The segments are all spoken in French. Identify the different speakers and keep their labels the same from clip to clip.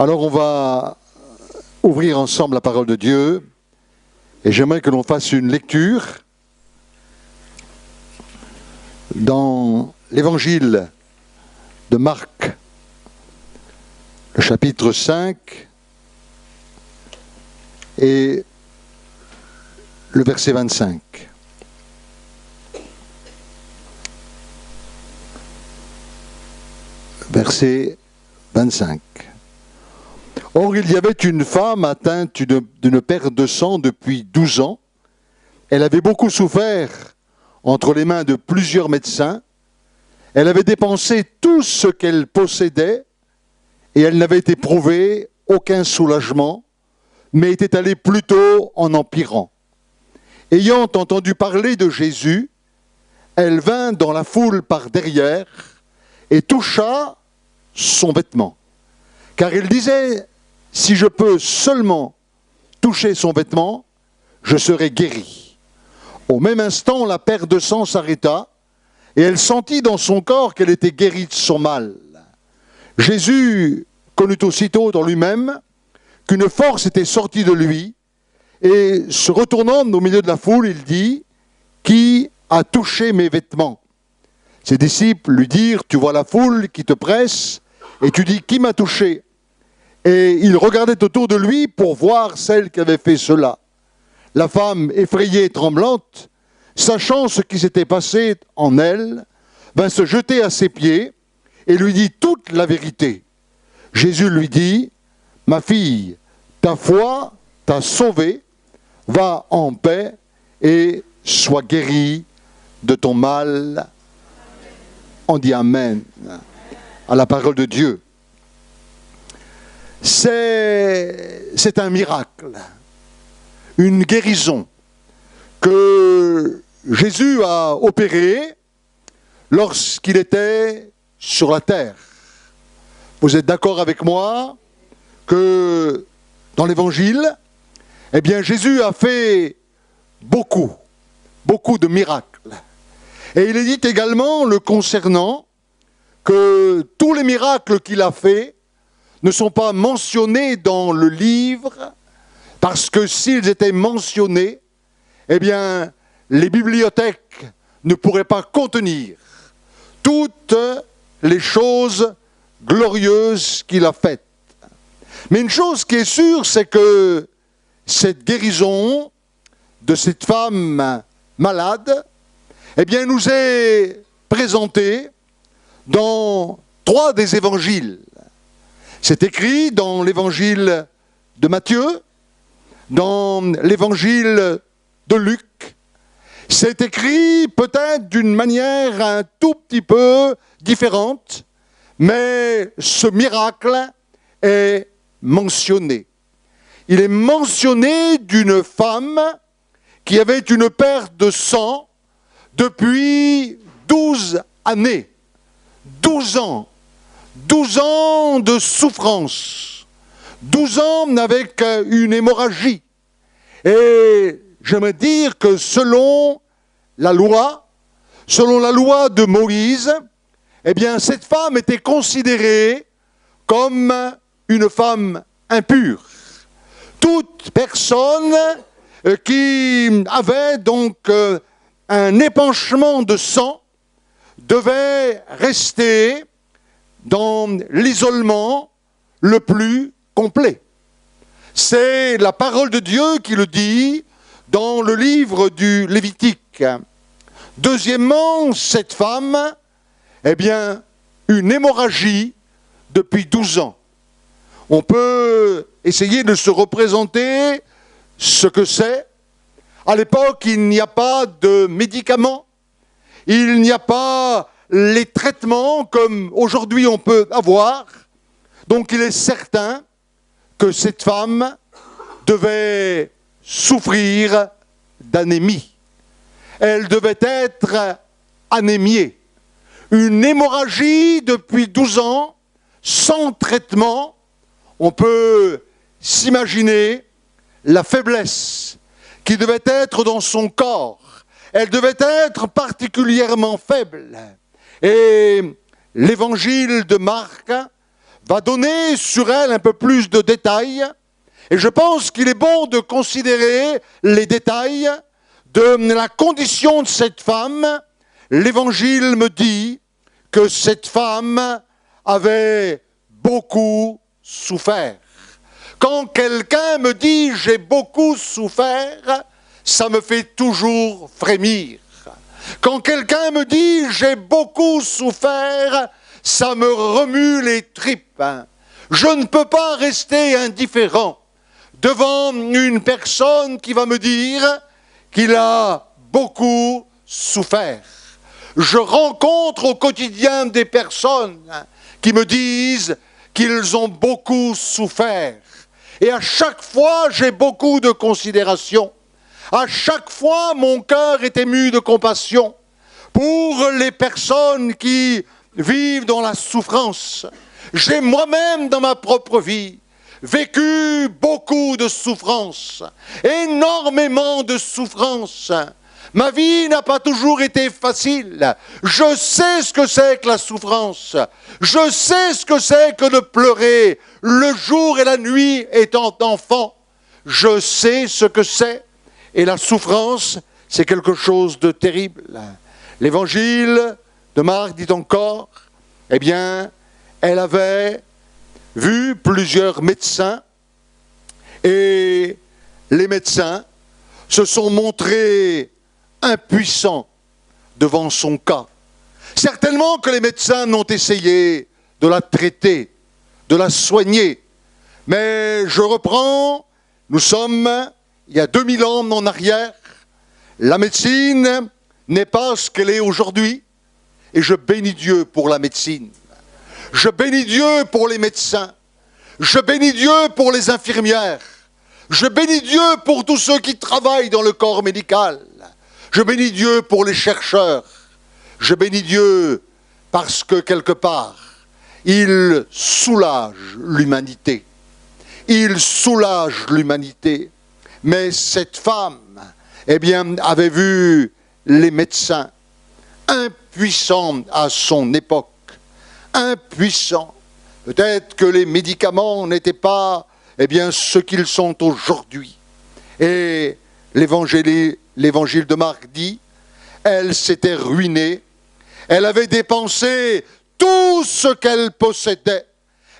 Speaker 1: Alors on va ouvrir ensemble la parole de Dieu et j'aimerais que l'on fasse une lecture dans l'évangile de Marc, le chapitre 5 et le verset 25. Verset 25. Or, il y avait une femme atteinte d'une perte de sang depuis 12 ans. Elle avait beaucoup souffert entre les mains de plusieurs médecins. Elle avait dépensé tout ce qu'elle possédait et elle n'avait éprouvé aucun soulagement, mais était allée plutôt en empirant. Ayant entendu parler de Jésus, elle vint dans la foule par derrière et toucha son vêtement. Car il disait, si je peux seulement toucher son vêtement, je serai guéri. Au même instant, la perte de sang s'arrêta et elle sentit dans son corps qu'elle était guérie de son mal. Jésus connut aussitôt dans lui-même qu'une force était sortie de lui et se retournant au milieu de la foule, il dit, qui a touché mes vêtements? Ses disciples lui dirent, tu vois la foule qui te presse et tu dis, qui m'a touché? Et il regardait autour de lui pour voir celle qui avait fait cela. La femme, effrayée et tremblante, sachant ce qui s'était passé en elle, vint se jeter à ses pieds et lui dit toute la vérité. Jésus lui dit, ma fille, ta foi t'a sauvée, va en paix et sois guérie de ton mal. On dit Amen à la parole de Dieu. C'est un miracle, une guérison que Jésus a opérée lorsqu'il était sur la terre. Vous êtes d'accord avec moi que dans l'Évangile, eh bien Jésus a fait beaucoup de miracles. Et il est dit également le concernant que tous les miracles qu'il a faits ne sont pas mentionnés dans le livre, parce que s'ils étaient mentionnés, eh bien, les bibliothèques ne pourraient pas contenir toutes les choses glorieuses qu'il a faites. Mais une chose qui est sûre, c'est que cette guérison de cette femme malade, eh bien, nous est présentée dans 3 des évangiles. C'est écrit dans l'évangile de Matthieu, dans l'évangile de Luc. C'est écrit peut-être d'une manière un tout petit peu différente, mais ce miracle est mentionné. Il est mentionné d'une femme qui avait une perte de sang depuis 12 années. 12 ans. 12 ans de souffrance, 12 ans avec une hémorragie. Et j'aimerais dire que selon la loi de Moïse, eh bien cette femme était considérée comme une femme impure. Toute personne qui avait donc un épanchement de sang devait rester dans l'isolement le plus complet. C'est la parole de Dieu qui le dit dans le livre du Lévitique. Deuxièmement, cette femme, eh bien, une hémorragie depuis 12 ans. On peut essayer de se représenter ce que c'est. À l'époque, il n'y a pas de médicaments, il n'y a pas les traitements comme aujourd'hui on peut avoir. Donc il est certain que cette femme devait souffrir d'anémie. Elle devait être anémiée. Une hémorragie depuis 12 ans, sans traitement. On peut s'imaginer la faiblesse qui devait être dans son corps. Elle devait être particulièrement faible. Et l'évangile de Marc va donner sur elle un peu plus de détails. Et je pense qu'il est bon de considérer les détails de la condition de cette femme. L'Évangile me dit que cette femme avait beaucoup souffert. Quand quelqu'un me dit « j'ai beaucoup souffert », ça me fait toujours frémir. Quand quelqu'un me dit « j'ai beaucoup souffert », ça me remue les tripes. Je ne peux pas rester indifférent devant une personne qui va me dire qu'il a beaucoup souffert. Je rencontre au quotidien des personnes qui me disent qu'ils ont beaucoup souffert. Et à chaque fois, j'ai beaucoup de considération. À chaque fois, mon cœur est ému de compassion pour les personnes qui vivent dans la souffrance. J'ai moi-même, dans ma propre vie, vécu beaucoup de souffrances, énormément de souffrances. Ma vie n'a pas toujours été facile. Je sais ce que c'est que la souffrance. Je sais ce que c'est que de pleurer le jour et la nuit étant enfant. Je sais ce que c'est. Et la souffrance, c'est quelque chose de terrible. L'évangile de Marc dit encore, eh bien, elle avait vu plusieurs médecins et les médecins se sont montrés impuissants devant son cas. Certainement que les médecins n'ont essayé de la traiter, de la soigner. Mais je reprends, nous sommes il y a 2000 ans en arrière. La médecine n'est pas ce qu'elle est aujourd'hui. Et je bénis Dieu pour la médecine. Je bénis Dieu pour les médecins. Je bénis Dieu pour les infirmières. Je bénis Dieu pour tous ceux qui travaillent dans le corps médical. Je bénis Dieu pour les chercheurs. Je bénis Dieu parce que quelque part, il soulage l'humanité. Il soulage l'humanité. Mais cette femme, eh bien, avait vu les médecins impuissants à son époque. Impuissants. Peut-être que les médicaments n'étaient pas, eh bien, ce qu'ils sont aujourd'hui. Et l'évangile de Marc dit, elle s'était ruinée, elle avait dépensé tout ce qu'elle possédait,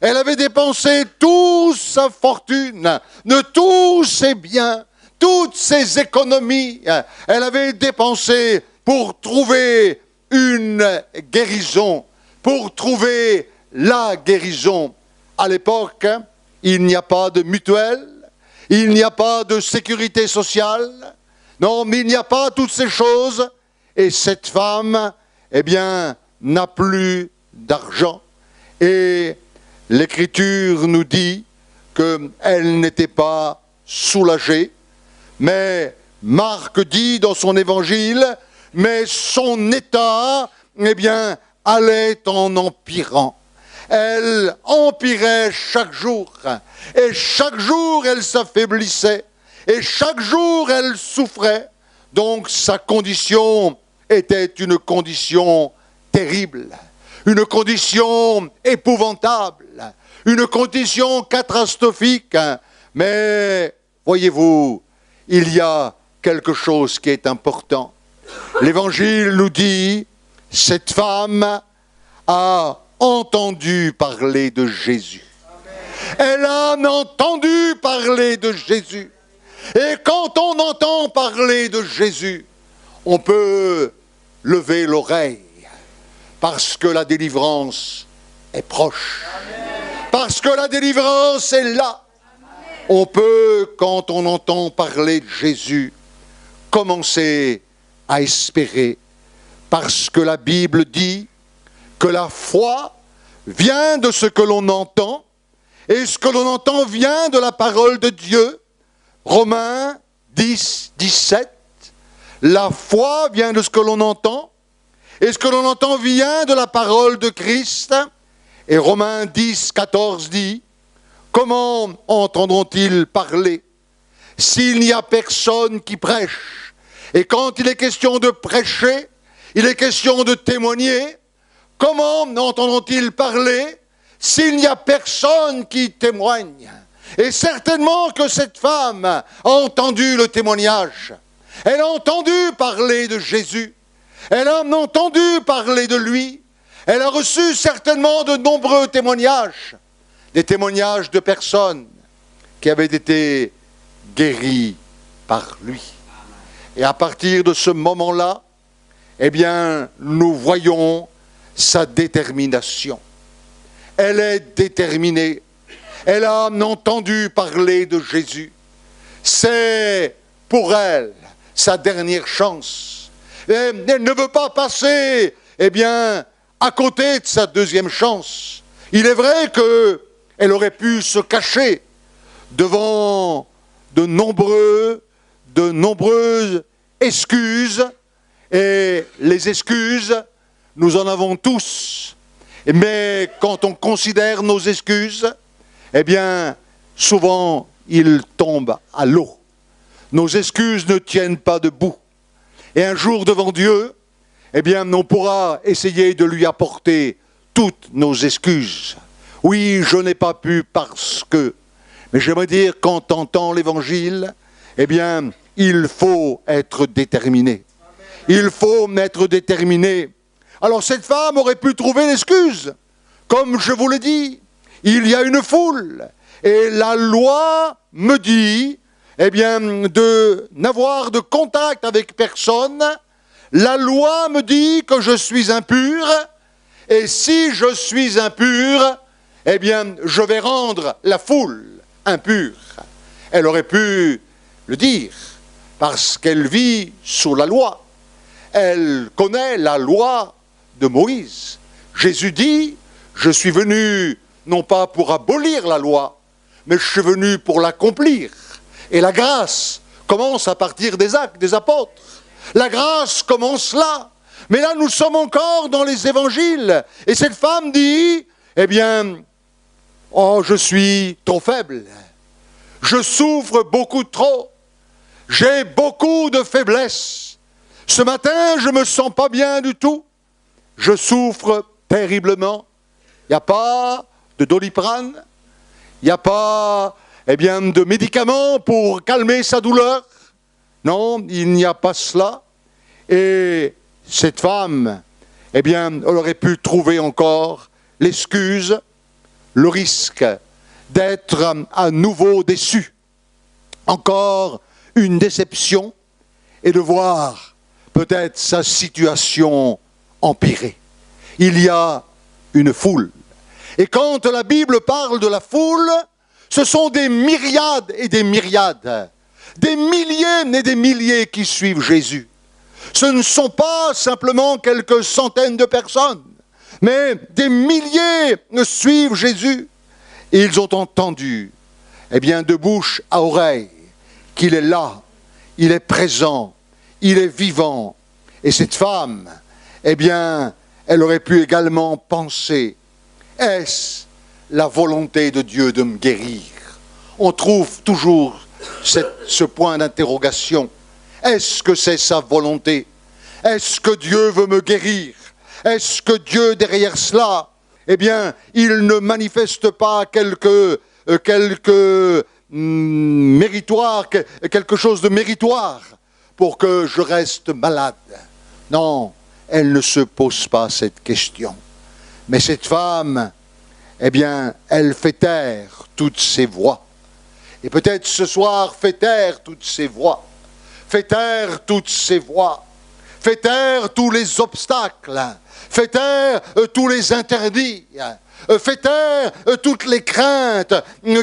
Speaker 1: elle avait dépensé toute sa fortune, de tous ses biens, toutes ses économies, elle avait dépensé pour trouver une guérison, pour trouver la guérison. À l'époque, il n'y a pas de mutuelle, il n'y a pas de sécurité sociale, non, mais il n'y a pas toutes ces choses. Et cette femme, eh bien, n'a plus d'argent. Et l'Écriture nous dit qu'elle n'était pas soulagée. Mais Marc dit dans son évangile, mais son état, eh bien, allait en empirant. Elle empirait chaque jour. Et chaque jour, elle s'affaiblissait. Et chaque jour, elle souffrait. Donc, sa condition était une condition terrible. Une condition épouvantable. Une condition catastrophique. Mais, voyez-vous, il y a quelque chose qui est important. L'Évangile nous dit, cette femme a entendu parler de Jésus. Elle a entendu parler de Jésus. Et quand on entend parler de Jésus, on peut lever l'oreille parce que la délivrance est proche. Parce que la délivrance est là. On peut, quand on entend parler de Jésus, commencer à espérer. Parce que la Bible dit que la foi vient de ce que l'on entend, et ce que l'on entend vient de la parole de Dieu. Romains 10, 17, la foi vient de ce que l'on entend, et ce que l'on entend vient de la parole de Christ. Et Romains 10, 14 dit, comment entendront-ils parler s'il n'y a personne qui prêche? Et quand il est question de prêcher, il est question de témoigner. Comment entendront-ils parler s'il n'y a personne qui témoigne. Et certainement que cette femme a entendu le témoignage. Elle a entendu parler de Jésus. Elle a entendu parler de lui. Elle a reçu certainement de nombreux témoignages. Des témoignages de personnes qui avaient été guéries par lui. Et à partir de ce moment-là, eh bien, nous voyons sa détermination. Elle est déterminée. Elle a entendu parler de Jésus. C'est pour elle sa dernière chance. Et elle ne veut pas passer, eh bien, à côté de sa deuxième chance. Il est vrai qu'elle aurait pu se cacher devant de nombreuses excuses. Et les excuses, nous en avons tous. Mais quand on considère nos excuses, eh bien, souvent, ils tombent à l'eau. Nos excuses ne tiennent pas debout. Et un jour devant Dieu, eh bien, on pourra essayer de lui apporter toutes nos excuses. Oui, je n'ai pas pu parce que... Mais j'aimerais dire, quand on entend l'Évangile, eh bien, il faut être déterminé. Il faut être déterminé. Alors cette femme aurait pu trouver l'excuse. Comme je vous l'ai dit, il y a une foule. Et la loi me dit, eh bien, de n'avoir de contact avec personne. La loi me dit que je suis impur. Et si je suis impur, eh bien, je vais rendre la foule impure. Elle aurait pu le dire, parce qu'elle vit sous la loi. Elle connaît la loi de Moïse. Jésus dit, je suis venu non pas pour abolir la loi, mais je suis venu pour l'accomplir. Et la grâce commence à partir des actes des apôtres. La grâce commence là. Mais là, nous sommes encore dans les évangiles. Et cette femme dit, eh bien, oh, je suis trop faible. Je souffre beaucoup trop. J'ai beaucoup de faiblesse. Ce matin, je ne me sens pas bien du tout. Je souffre terriblement. Il n'y a pas de Doliprane. Il n'y a pas, eh bien, de médicaments pour calmer sa douleur. Non, il n'y a pas cela. Et cette femme, eh bien, elle aurait pu trouver encore l'excuse, le risque d'être à nouveau déçue. Encore une déception et de voir peut-être sa situation empirée. Il y a une foule. Et quand la Bible parle de la foule, ce sont des myriades et des myriades, des milliers et des milliers qui suivent Jésus. Ce ne sont pas simplement quelques centaines de personnes, mais des milliers suivent Jésus. Et ils ont entendu, eh bien, de bouche à oreille, qu'il est là, il est présent, il est vivant. Et cette femme, eh bien, elle aurait pu également penser, est-ce la volonté de Dieu de me guérir? On trouve toujours ce point d'interrogation. Est-ce que c'est sa volonté? Est-ce que Dieu veut me guérir? Est-ce que Dieu, derrière cela, eh bien, il ne manifeste pas quelque méritoire, quelque chose de méritoire pour que je reste malade? Non, elle ne se pose pas cette question. Mais cette femme, eh bien, elle fait taire toutes ses voix. Et peut-être ce soir, fait taire toutes ses voix. Fait taire toutes ses voix. Fait taire tous les obstacles. Fait taire tous les interdits. Fait taire toutes les craintes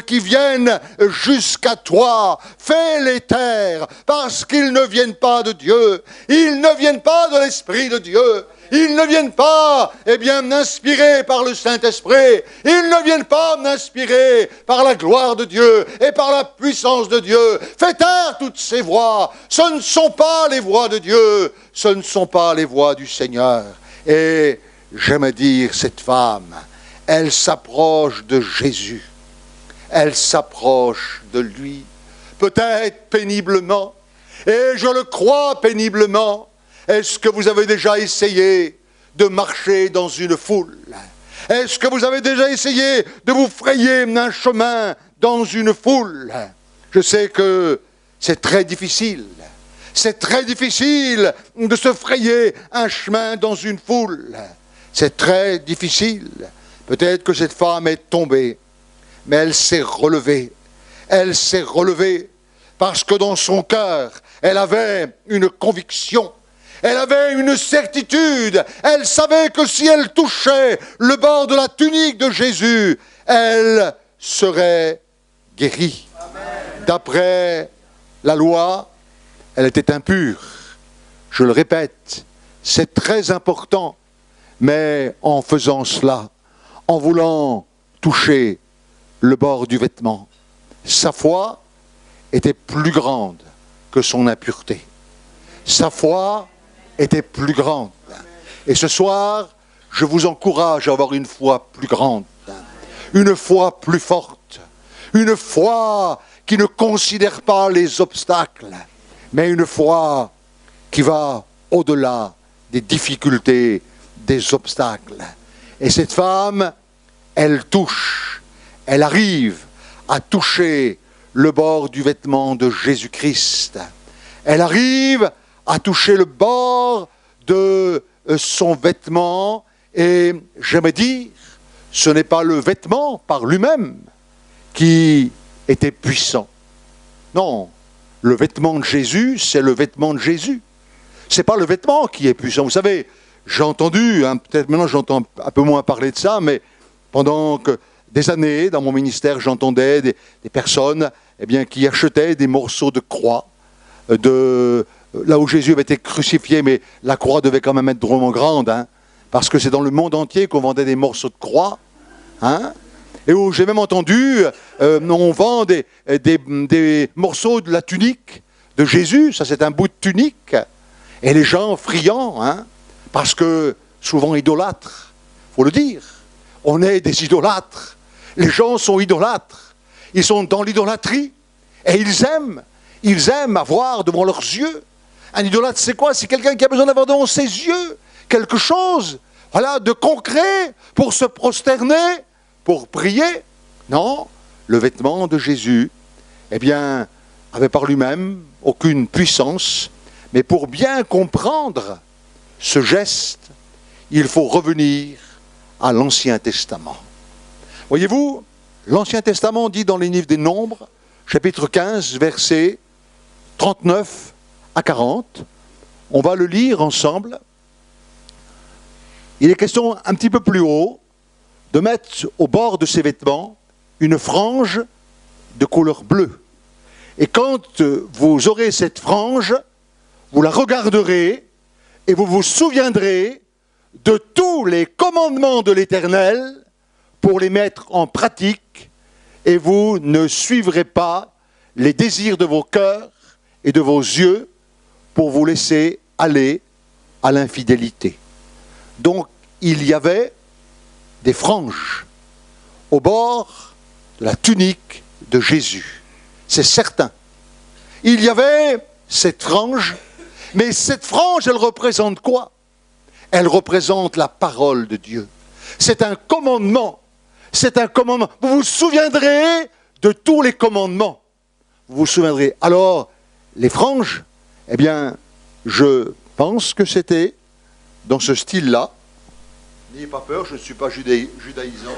Speaker 1: qui viennent jusqu'à toi. Fais-les taire, parce qu'ils ne viennent pas de Dieu. Ils ne viennent pas de l'Esprit de Dieu. Ils ne viennent pas, eh bien, inspirés par le Saint-Esprit. Ils ne viennent pas inspirés par la gloire de Dieu et par la puissance de Dieu. Fais taire toutes ces voix. Ce ne sont pas les voix de Dieu. Ce ne sont pas les voix du Seigneur. Et j'aime dire, cette femme, elle s'approche de Jésus. Elle s'approche de lui. Peut-être péniblement. Et je le crois péniblement. Est-ce que vous avez déjà essayé de marcher dans une foule? Est-ce que vous avez déjà essayé de vous frayer un chemin dans une foule? Je sais que c'est très difficile. C'est très difficile de se frayer un chemin dans une foule. C'est très difficile. Peut-être que cette femme est tombée, mais elle s'est relevée. Elle s'est relevée parce que dans son cœur, elle avait une conviction. Elle avait une certitude. Elle savait que si elle touchait le bord de la tunique de Jésus, elle serait guérie. D'après la loi, elle était impure. Je le répète, c'est très important. Mais en faisant cela, en voulant toucher le bord du vêtement, sa foi était plus grande que son impureté. Sa foi était plus grande. Et ce soir, je vous encourage à avoir une foi plus grande, une foi plus forte, une foi qui ne considère pas les obstacles, mais une foi qui va au-delà des difficultés, des obstacles. Et cette femme, elle touche, elle arrive à toucher le bord du vêtement de Jésus-Christ. Elle arrive à toucher le bord de son vêtement, et j'aimerais dire, ce n'est pas le vêtement par lui-même qui était puissant. Non, le vêtement de Jésus, c'est le vêtement de Jésus. Ce n'est pas le vêtement qui est puissant. Vous savez, j'ai entendu, peut-être maintenant j'entends un peu moins parler de ça, mais pendant des années, dans mon ministère, j'entendais des personnes qui achetaient des morceaux de croix, là où Jésus avait été crucifié, mais la croix devait quand même être drôlement grande, parce que c'est dans le monde entier qu'on vendait des morceaux de croix, et où j'ai même entendu, on vend des morceaux de la tunique de Jésus, ça c'est un bout de tunique, et les gens friands, parce que souvent idolâtres, il faut le dire, on est des idolâtres, les gens sont idolâtres, ils sont dans l'idolâtrie, et ils aiment avoir devant leurs yeux. Un idolâtre, c'est quoi? C'est quelqu'un qui a besoin d'avoir devant ses yeux quelque chose, voilà, de concret pour se prosterner, pour prier. Non, le vêtement de Jésus, avait par lui-même aucune puissance, mais pour bien comprendre ce geste, il faut revenir à l'Ancien Testament. Voyez-vous, l'Ancien Testament dit dans les livres des Nombres, chapitre 15, versets 39 à 40, on va le lire ensemble. Il est question un petit peu plus haut de mettre au bord de ses vêtements une frange de couleur bleue. Et quand vous aurez cette frange, vous la regarderez et vous vous souviendrez de tous les commandements de l'Éternel pour les mettre en pratique, et vous ne suivrez pas les désirs de vos cœurs et de vos yeux pour vous laisser aller à l'infidélité. Donc, il y avait des franges au bord de la tunique de Jésus. C'est certain. Il y avait cette frange, mais cette frange, elle représente quoi? Elle représente la parole de Dieu. C'est un commandement. C'est un commandement. Vous vous souviendrez de tous les commandements. Vous vous souviendrez. Alors, les franges, je pense que c'était dans ce style-là. N'ayez pas peur, je ne suis pas judaïsant.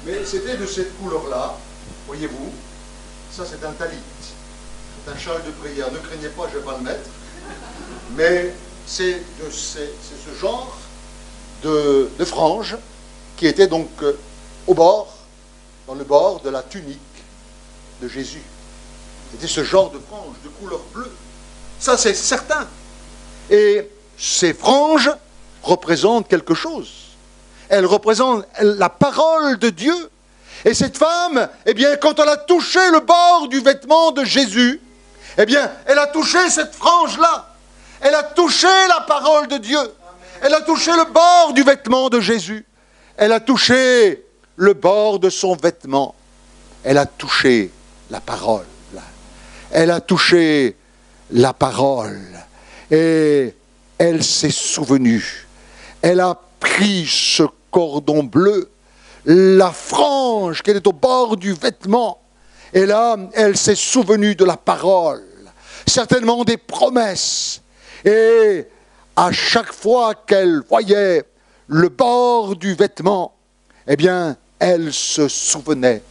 Speaker 1: Mais c'était de cette couleur-là, voyez-vous. Ça, c'est un talit. C'est un châle de prière. Ne craignez pas, je ne vais pas le mettre. Mais c'est ce genre de frange qui était donc dans le bord de la tunique de Jésus. C'était ce genre de frange de couleur bleue. Ça, c'est certain. Et ces franges représentent quelque chose. Elles représentent la parole de Dieu. Et cette femme, quand elle a touché le bord du vêtement de Jésus, elle a touché cette frange-là. Elle a touché la parole de Dieu. Elle a touché le bord du vêtement de Jésus. Elle a touché le bord de son vêtement. Elle a touché la parole. Elle a touché la parole. Et elle s'est souvenue. Elle a pris ce cordon bleu, la frange qui était au bord du vêtement. Et là, elle s'est souvenue de la parole, certainement des promesses. Et à chaque fois qu'elle voyait le bord du vêtement, eh bien, elle se souvenait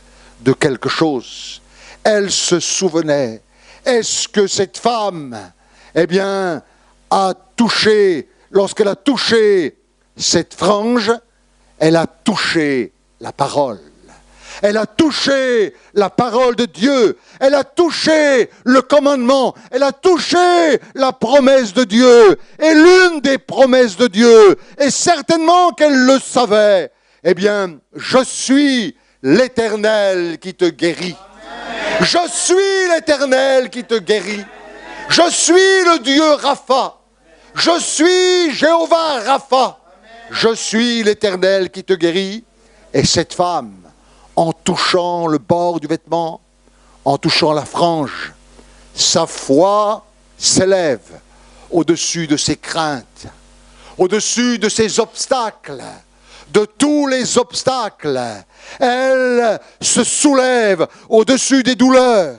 Speaker 1: de quelque chose. Elle se souvenait. Est-ce que cette femme, eh bien, a touché, lorsqu'elle a touché cette frange, elle a touché la parole. Elle a touché la parole de Dieu. Elle a touché le commandement. Elle a touché la promesse de Dieu. Et l'une des promesses de Dieu, et certainement qu'elle le savait, eh bien, je suis l'Éternel qui te guérit. Je suis l'Éternel qui te guérit. Je suis le Dieu Rapha. Je suis Jéhovah Rapha. Je suis l'Éternel qui te guérit. Et cette femme, en touchant le bord du vêtement, en touchant la frange, sa foi s'élève au-dessus de ses craintes, au-dessus de ses obstacles, de tous les obstacles. Elle se soulève au-dessus des douleurs.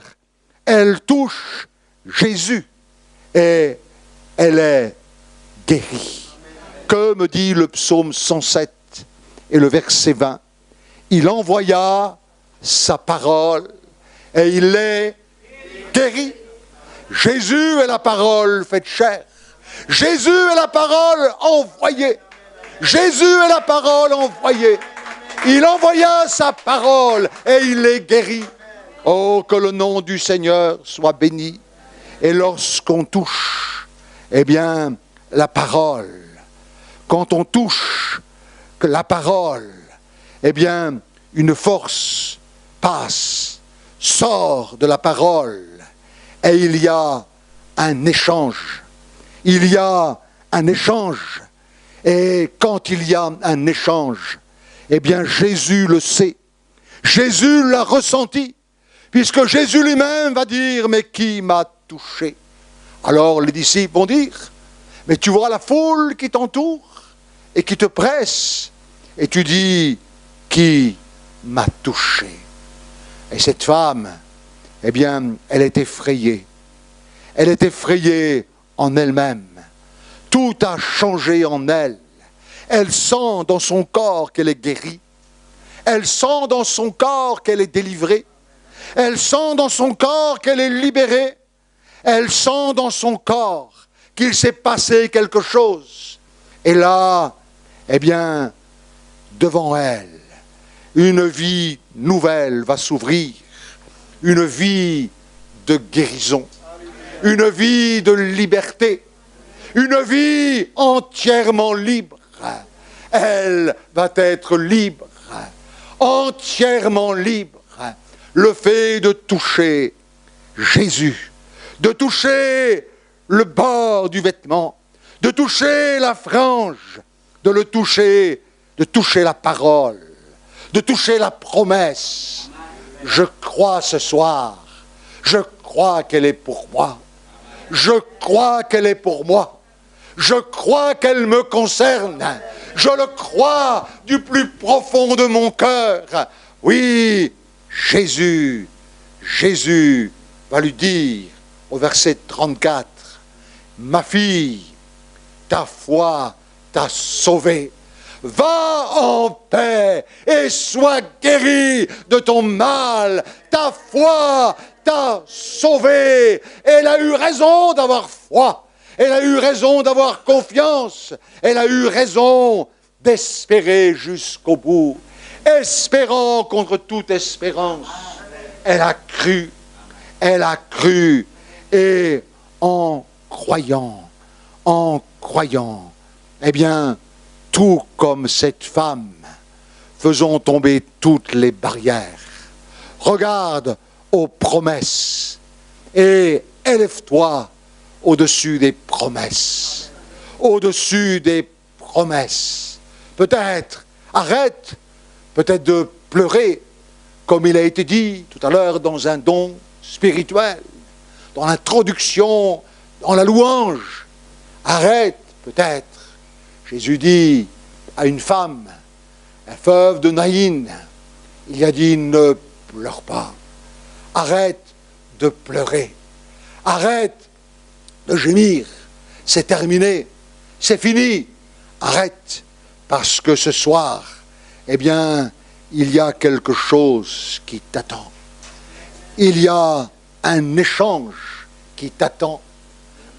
Speaker 1: Elle touche Jésus et elle est guérie. Que me dit le psaume 107 et le verset 20 ? Il envoya sa parole et il les guérit. Jésus est la parole faite chair. Jésus est la parole envoyée. Jésus est la parole envoyée. Il envoya sa parole et il les guérit. Oh, que le nom du Seigneur soit béni. Et lorsqu'on touche, eh bien, la parole, quand on touche la parole, eh bien, une force passe, sort de la parole, et il y a un échange. Il y a un échange. Et quand il y a un échange, eh bien, Jésus le sait. Jésus l'a ressenti, puisque Jésus lui-même va dire, mais qui m'a touché? Alors les disciples vont dire, mais tu vois la foule qui t'entoure et qui te presse, et tu dis, qui m'a touché? Et cette femme, eh bien, elle est effrayée. Elle est effrayée en elle-même. Tout a changé en elle. Elle sent dans son corps qu'elle est guérie. Elle sent dans son corps qu'elle est délivrée. Elle sent dans son corps qu'elle est libérée. Elle sent dans son corps qu'il s'est passé quelque chose. Et là, eh bien, devant elle, une vie nouvelle va s'ouvrir. Une vie de guérison. Une vie de liberté. Une vie entièrement libre. Elle va être libre. Entièrement libre. Le fait de toucher Jésus, de toucher le bord du vêtement, de toucher la frange, de toucher la parole, de toucher la promesse. Je crois ce soir, je crois qu'elle est pour moi. Je crois qu'elle est pour moi. Je crois qu'elle me concerne. Je le crois du plus profond de mon cœur. Oui, Jésus va lui dire au verset 34, ma fille, ta foi t'a sauvée. Va en paix et sois guérie de ton mal. Ta foi t'a sauvée. Elle a eu raison d'avoir foi. Elle a eu raison d'avoir confiance. Elle a eu raison d'espérer jusqu'au bout. Espérant contre toute espérance. Elle a cru. Elle a cru. Et en croyant, eh bien, tout comme cette femme, faisons tomber toutes les barrières. Regarde aux promesses et élève-toi au-dessus des promesses. Au-dessus des promesses. Peut-être, arrête, peut-être de pleurer, comme il a été dit tout à l'heure dans un don spirituel, dans l'introduction, dans la louange. Arrête, peut-être. Jésus dit à une femme, la veuve de Naïn, il a dit, ne pleure pas. Arrête de pleurer. Arrête de gémir. C'est terminé. C'est fini. Arrête. Parce que ce soir, eh bien, il y a quelque chose qui t'attend. Il y a un échange qui t'attend.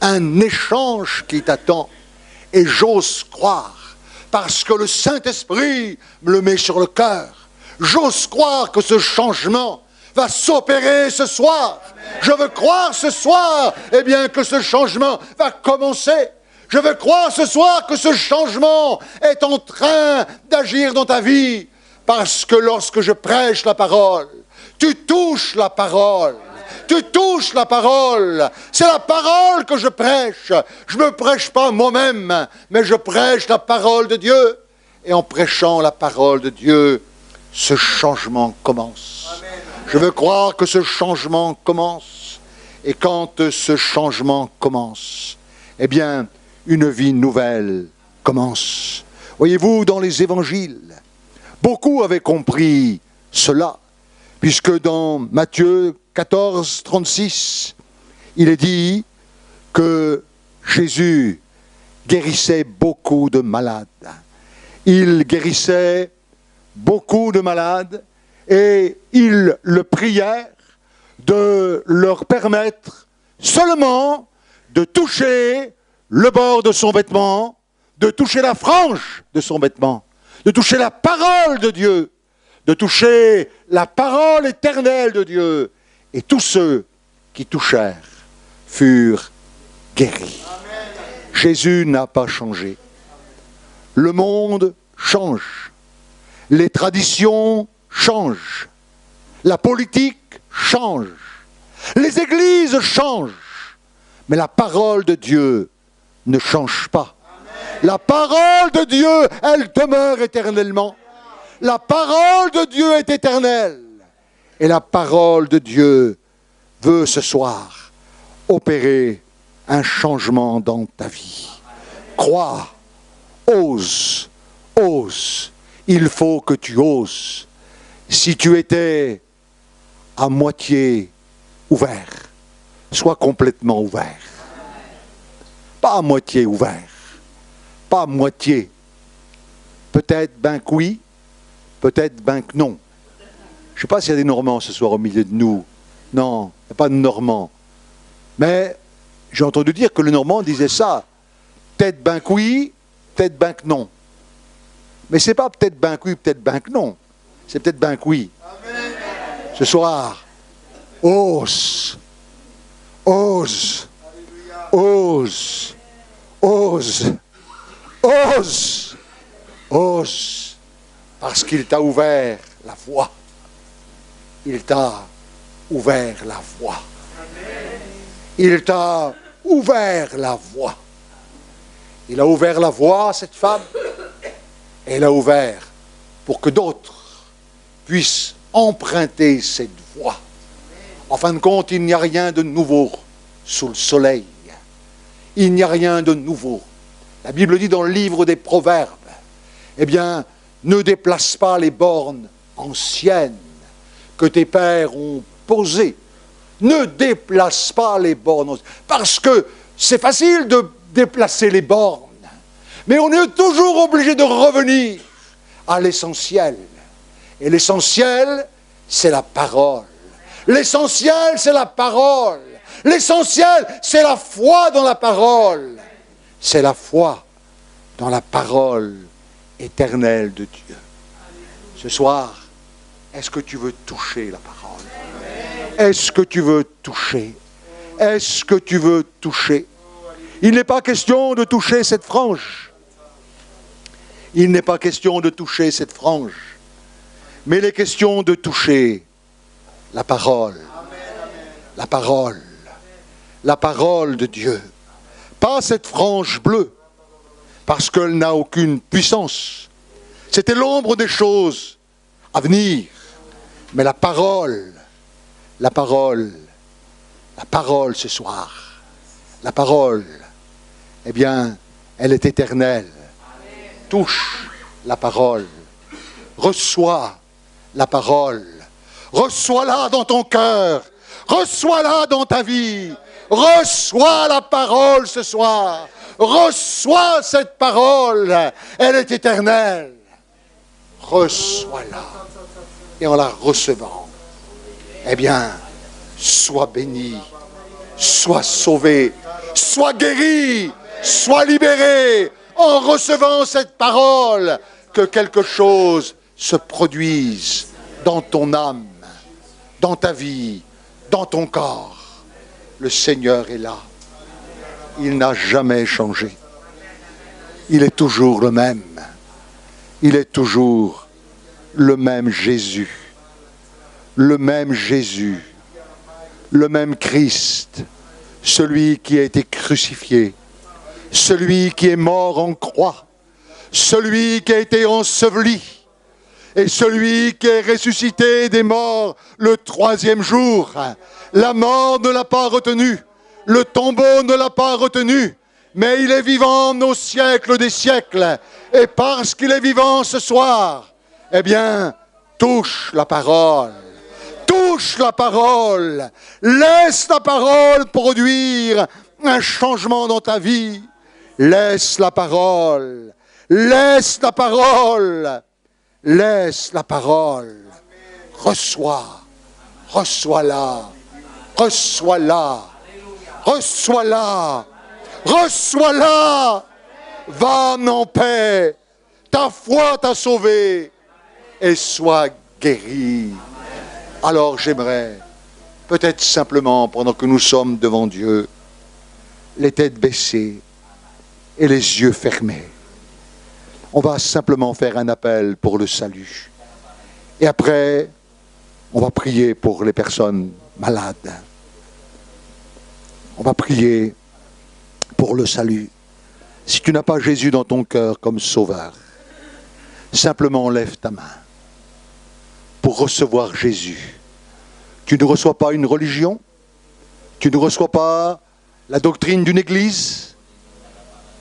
Speaker 1: Un échange qui t'attend. Et j'ose croire, parce que le Saint-Esprit me le met sur le cœur, j'ose croire que ce changement va s'opérer ce soir. Je veux croire ce soir, eh bien, que ce changement va commencer. Je veux croire ce soir que ce changement est en train d'agir dans ta vie. Parce que lorsque je prêche la parole, tu touches la parole. Tu touches la parole. C'est la parole que je prêche. Je ne me prêche pas moi-même, mais je prêche la parole de Dieu. Et en prêchant la parole de Dieu, ce changement commence. Amen. Je veux croire que ce changement commence. Et quand ce changement commence, eh bien, une vie nouvelle commence. Voyez-vous, dans les évangiles, beaucoup avaient compris cela, puisque dans Matthieu 14, 36, il est dit que Jésus guérissait beaucoup de malades. Il guérissait beaucoup de malades et ils le prièrent de leur permettre seulement de toucher le bord de son vêtement, de toucher la frange de son vêtement, de toucher la parole de Dieu, de toucher la parole éternelle de Dieu. Et tous ceux qui touchèrent furent guéris. Amen. Jésus n'a pas changé. Le monde change. Les traditions changent. La politique change. Les églises changent. Mais la parole de Dieu ne change pas. Amen. La parole de Dieu, elle demeure éternellement. La parole de Dieu est éternelle. Et la parole de Dieu veut ce soir opérer un changement dans ta vie. Crois, ose, ose. Il faut que tu oses. Si tu étais à moitié ouvert, sois complètement ouvert. Pas à moitié ouvert. Pas à moitié. Peut-être ben que oui, peut-être ben que non. Je ne sais pas s'il y a des Normands ce soir au milieu de nous. Non, il n'y a pas de Normands. Mais j'ai entendu dire que le Normand disait ça. Peut-être ben que oui, peut-être ben que non. Mais ce n'est pas peut-être ben que oui, peut-être ben que non. C'est peut-être ben que oui. Amen. Ce soir, ose, ose, ose, ose, ose, ose, parce qu'il t'a ouvert la voie. Il t'a ouvert la voie. Il t'a ouvert la voie. Il a ouvert la voie à cette femme. Et il a ouvert pour que d'autres puissent emprunter cette voie. En fin de compte, il n'y a rien de nouveau sous le soleil. Il n'y a rien de nouveau. La Bible dit dans le livre des Proverbes, eh bien, ne déplace pas les bornes anciennes que tes pères ont posées. Ne déplace pas les bornes anciennes. Parce que c'est facile de déplacer les bornes. Mais on est toujours obligé de revenir à l'essentiel. Et l'essentiel, c'est la parole. L'essentiel, c'est la parole. L'essentiel, c'est la foi dans la parole. C'est la foi dans la parole éternelle de Dieu. Ce soir, est-ce que tu veux toucher la parole? Est-ce que tu veux toucher? Est-ce que tu veux toucher? Il n'est pas question de toucher cette frange. Il n'est pas question de toucher cette frange. Mais il est question de toucher la parole. La parole. La parole de Dieu. Pas cette frange bleue, parce qu'elle n'a aucune puissance. C'était l'ombre des choses à venir. Mais la parole ce soir, la parole, eh bien, elle est éternelle. Touche la parole. reçois la parole. Reçois-la dans ton cœur. Reçois-la dans ta vie. Reçois la parole ce soir. Reçois cette parole. Elle est éternelle. Reçois-la. Et en la recevant, eh bien, sois béni, sois sauvé, sois guéri, sois libéré. En recevant cette parole, que quelque chose se produise dans ton âme, dans ta vie, dans ton corps. Le Seigneur est là. Il n'a jamais changé. Il est toujours le même. Il est toujours le même Jésus. Le même Jésus. Le même Christ. Celui qui a été crucifié. Celui qui est mort en croix. Celui qui a été enseveli. Et celui qui est ressuscité des morts le 3e jour. La mort ne l'a pas retenu. Le tombeau ne l'a pas retenu. Mais il est vivant au siècle des siècles. Et parce qu'il est vivant ce soir, eh bien, touche la parole. Touche la parole. Laisse la parole produire un changement dans ta vie. Laisse la parole. Laisse la parole. Laisse la parole. Reçois. Reçois-la. Reçois-la. Reçois-la. Reçois-la. Va en paix. Ta foi t'a sauvé. Et sois guéri. Alors j'aimerais, peut-être simplement, pendant que nous sommes devant Dieu, les têtes baissées et les yeux fermés, on va simplement faire un appel pour le salut. Et après, on va prier pour les personnes malades. On va prier pour le salut. Si tu n'as pas Jésus dans ton cœur comme sauveur, simplement lève ta main pour recevoir Jésus. Tu ne reçois pas une religion, tu ne reçois pas la doctrine d'une église,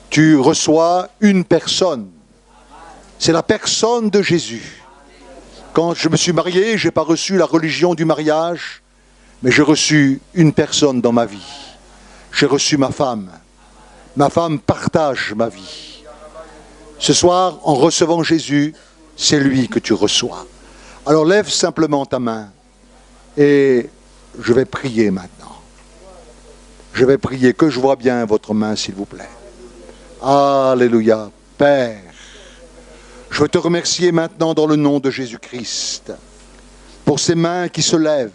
Speaker 1: tu reçois une personne. C'est la personne de Jésus. Quand je me suis marié, je n'ai pas reçu la religion du mariage, mais j'ai reçu une personne dans ma vie. J'ai reçu ma femme. Ma femme partage ma vie. Ce soir, en recevant Jésus, c'est lui que tu reçois. Alors lève simplement ta main et je vais prier maintenant. Je vais prier, que je vois bien votre main s'il vous plaît. Alléluia. Père, je veux te remercier maintenant dans le nom de Jésus-Christ pour ces mains qui se lèvent.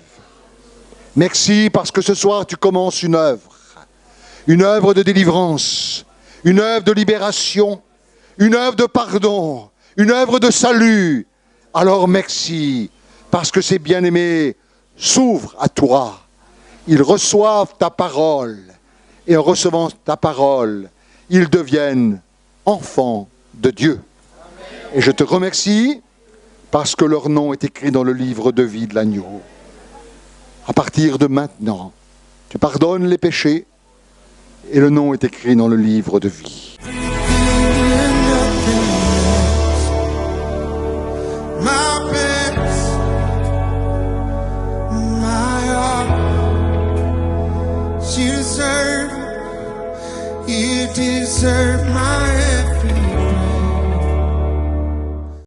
Speaker 1: Merci parce que ce soir tu commences une œuvre de délivrance, une œuvre de libération, une œuvre de pardon, une œuvre de salut. Alors merci, parce que ces bien-aimés s'ouvrent à toi. Ils reçoivent ta parole, et en recevant ta parole, ils deviennent enfants de Dieu. Et je te remercie, parce que leur nom est écrit dans le livre de vie de l'agneau. À partir de maintenant, tu pardonnes les péchés, et le nom est écrit dans le livre de vie.
Speaker 2: You deserve my every breath.